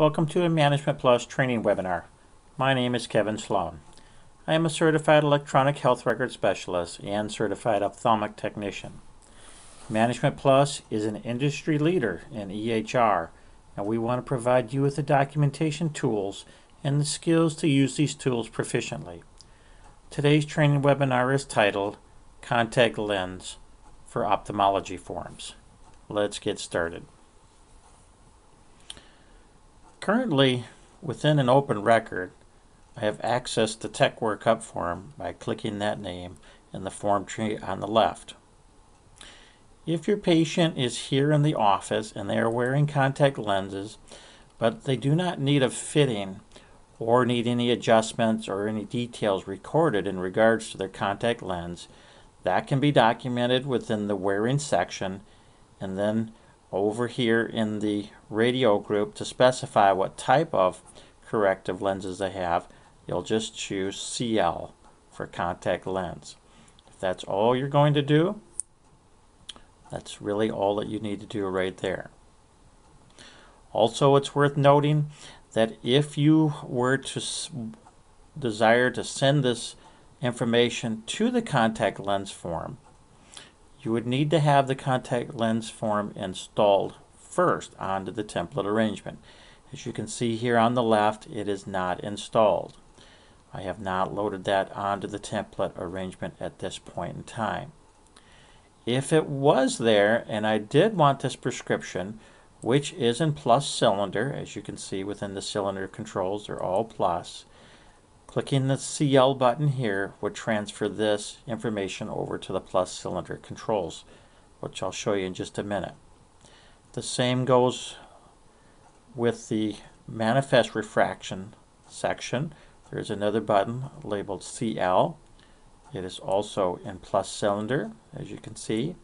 Welcome to a Management Plus training webinar. My name is Kevin Sloan. I am a certified electronic health record specialist and certified ophthalmic technician. Management Plus is an industry leader in EHR, and we want to provide you with the documentation tools and the skills to use these tools proficiently. Today's training webinar is titled Contact Lens for Ophthalmology Forms. Let's get started. Currently, within an open record, I have access to Tech Workup form by clicking that name in the form tree on the left. If your patient is here in the office and they are wearing contact lenses, but they do not need a fitting or need any adjustments or any details recorded in regards to their contact lens, that can be documented within the wearing section, and then over here in the radio group to specify what type of corrective lenses they have, you'll just choose CL for contact lens. If that's all you're going to do, that's really all that you need to do right there. Also, it's worth noting that if you were to desire to send this information to the contact lens form, you would need to have the contact lens form installed first onto the template arrangement. As you can see here on the left, it is not installed. I have not loaded that onto the template arrangement at this point in time. If it was there and I did want this prescription, which is in plus cylinder, as you can see within the cylinder controls, they're all plus, clicking the CL button here would transfer this information over to the plus cylinder controls, which I'll show you in just a minute. The same goes with the manifest refraction section. There's another button labeled CL. It is also in plus cylinder, as you can see.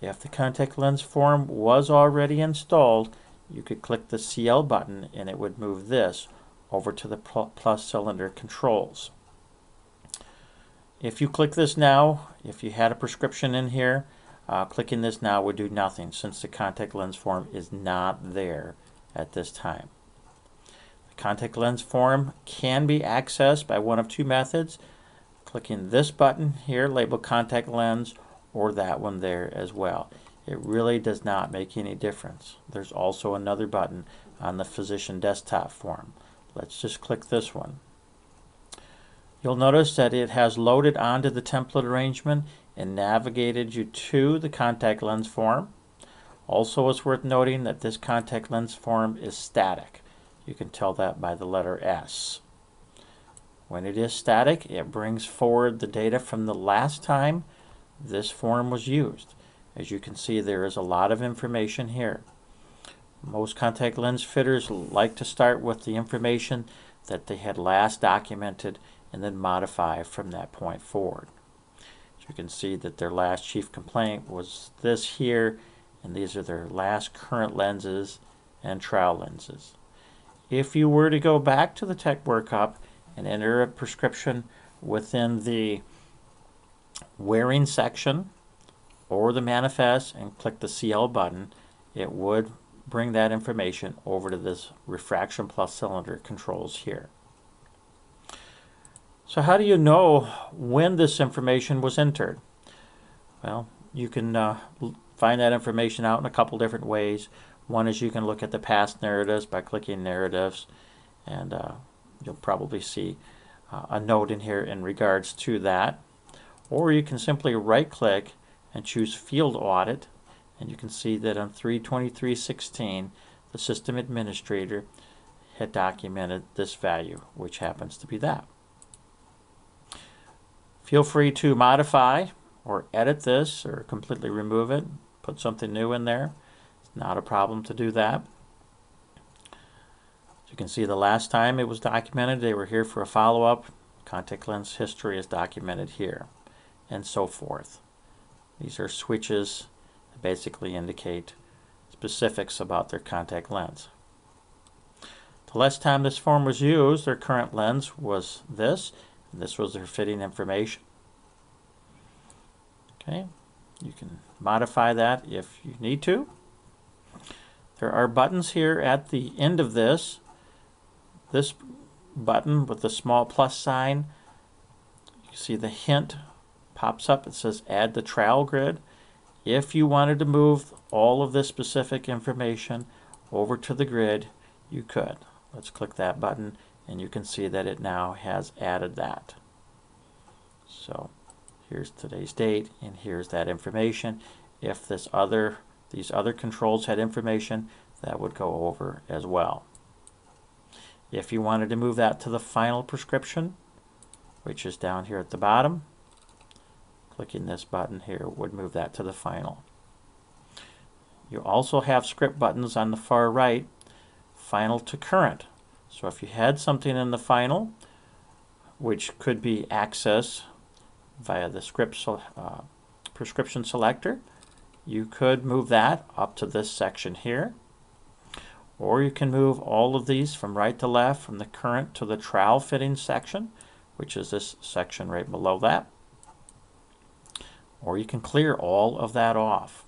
If the contact lens form was already installed, you could click the CL button and it would move this over to the plus cylinder controls. If you click this now, if you had a prescription in here, clicking this now would do nothing since the contact lens form is not there at this time. The contact lens form can be accessed by one of two methods: clicking this button here labeled contact lens, or that one there as well. It really does not make any difference. There's also another button on the physician desktop form. Let's just click this one. You'll notice that it has loaded onto the template arrangement and navigated you to the contact lens form. Also, it's worth noting that this contact lens form is static. You can tell that by the letter S. When it is static, it brings forward the data from the last time this form was used. As you can see, there is a lot of information here. Most contact lens fitters like to start with the information that they had last documented and then modify from that point forward. As you can see that their last chief complaint was this here, and these are their last current lenses and trial lenses. If you were to go back to the Tech Workup and enter a prescription within the wearing section or the manifest and click the CL button, it would bring that information over to this refraction plus cylinder controls here. So how do you know when this information was entered? Well, you can find that information out in a couple different ways. One is you can look at the past narratives by clicking narratives, and you'll probably see a note in here in regards to that. Or you can simply right click and choose field audit, and you can see that on 3/23/16 the system administrator had documented this value, which happens to be that. Feel free to modify or edit this or completely remove it, put something new in there. It's not a problem to do that. As you can see, the last time it was documented, they were here for a follow-up. Contact lens history is documented here, and so forth. These are switches that basically indicate specifics about their contact lens. The last time this form was used, their current lens was this, and this was their fitting information. Okay, you can modify that if you need to. There are buttons here at the end of this this button with the small plus sign, you see the hint pops up. It says add the trial grid. If you wanted to move all of this specific information over to the grid, you could. Let's click that button and you can see that it now has added that. So here's today's date and here's that information. If these other controls had information, that would go over as well. If you wanted to move that to the final prescription, which is down here at the bottom, clicking this button here would move that to the final. You also have script buttons on the far right, final to current. So if you had something in the final, which could be accessed via the prescription selector, you could move that up to this section here. Or you can move all of these from right to left, from the current to the trowel fitting section, which is this section right below that. Or you can clear all of that off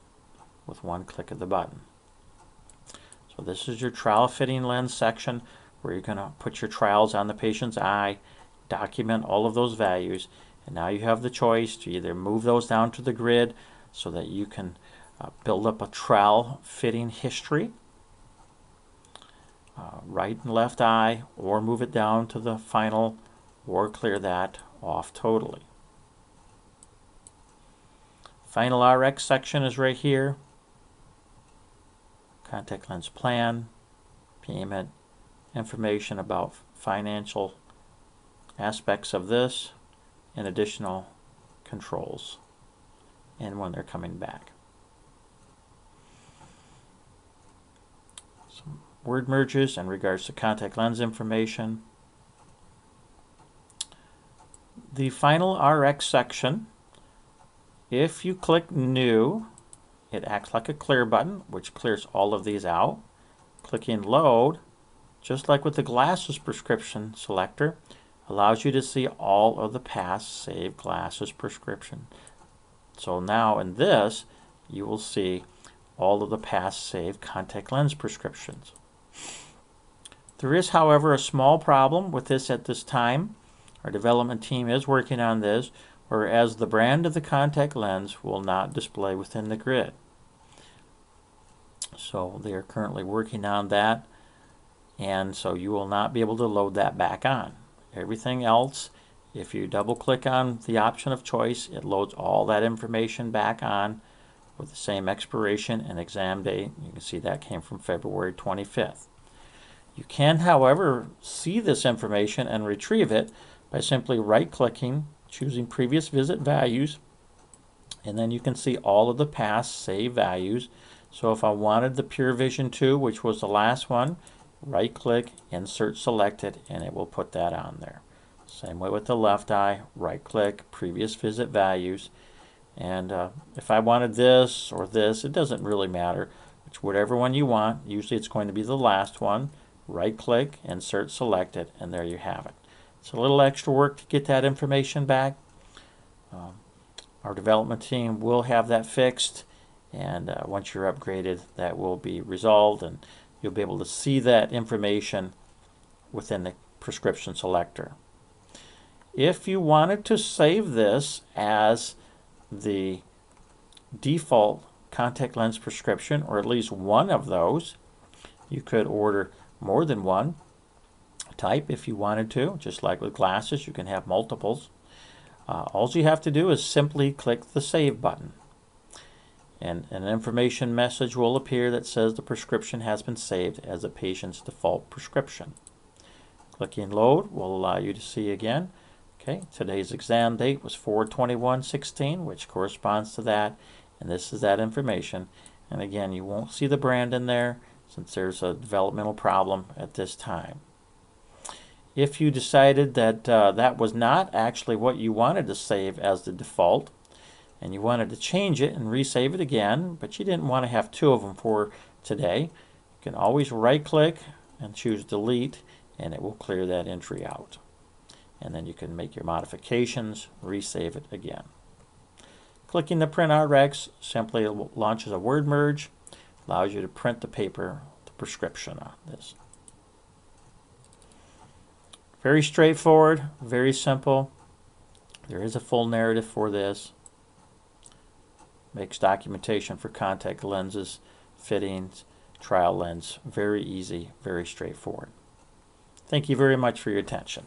with one click of the button. So this is your trowel fitting lens section where you're going to put your trowels on the patient's eye, document all of those values, and now you have the choice to either move those down to the grid so that you can build up a trowel fitting history, right and left eye, or move it down to the final, or clear that off totally. Final RX section is right here. Contact lens plan, payment, information about financial aspects of this, and additional controls, and when they're coming back. Some word merges in regards to contact lens information. The final RX section, if you click new, it acts like a clear button, which clears all of these out. Clicking load, just like with the glasses prescription selector, allows you to see all of the past saved glasses prescription. So now in this, you will see all of the past saved contact lens prescriptions. There is, however, a small problem with this at this time. Our development team is working on this, whereas the brand of the contact lens will not display within the grid. So they are currently working on that, and so you will not be able to load that back on. Everything else, if you double click on the option of choice, it loads all that information back on with the same expiration and exam date. You can see that came from February 25th. You can, however, see this information and retrieve it by simply right-clicking, choosing previous visit values, and then you can see all of the past saved values. So if I wanted the Pure Vision 2, which was the last one, right-click, insert selected, and it will put that on there. Same way with the left eye, right-click, previous visit values, and if I wanted this or this, it doesn't really matter. It's whatever one you want. Usually it's going to be the last one. Right-click, insert selected, and there you have it. It's a little extra work to get that information back. Our development team will have that fixed, and once you're upgraded, that will be resolved, and you'll be able to see that information within the prescription selector. If you wanted to save this as the default contact lens prescription, or at least one of those, you could order more than one type if you wanted to. Just like with glasses, you can have multiples. All you have to do is simply click the Save button, and an information message will appear that says the prescription has been saved as a patient's default prescription. Clicking Load will allow you to see again. Okay, today's exam date was 4/21/16, which corresponds to that, and this is that information. And again, you won't see the brand in there since there's a developmental problem at this time. If you decided that that was not actually what you wanted to save as the default, and you wanted to change it and resave it again, but you didn't want to have two of them for today, you can always right-click and choose Delete, and it will clear that entry out. And then you can make your modifications, resave it again. Clicking the Print RX simply launches a word merge, allows you to print the paper, the prescription on this. Very straightforward, very simple. There is a full narrative for this. Makes documentation for contact lenses, fittings, trial lens very easy, very straightforward. Thank you very much for your attention.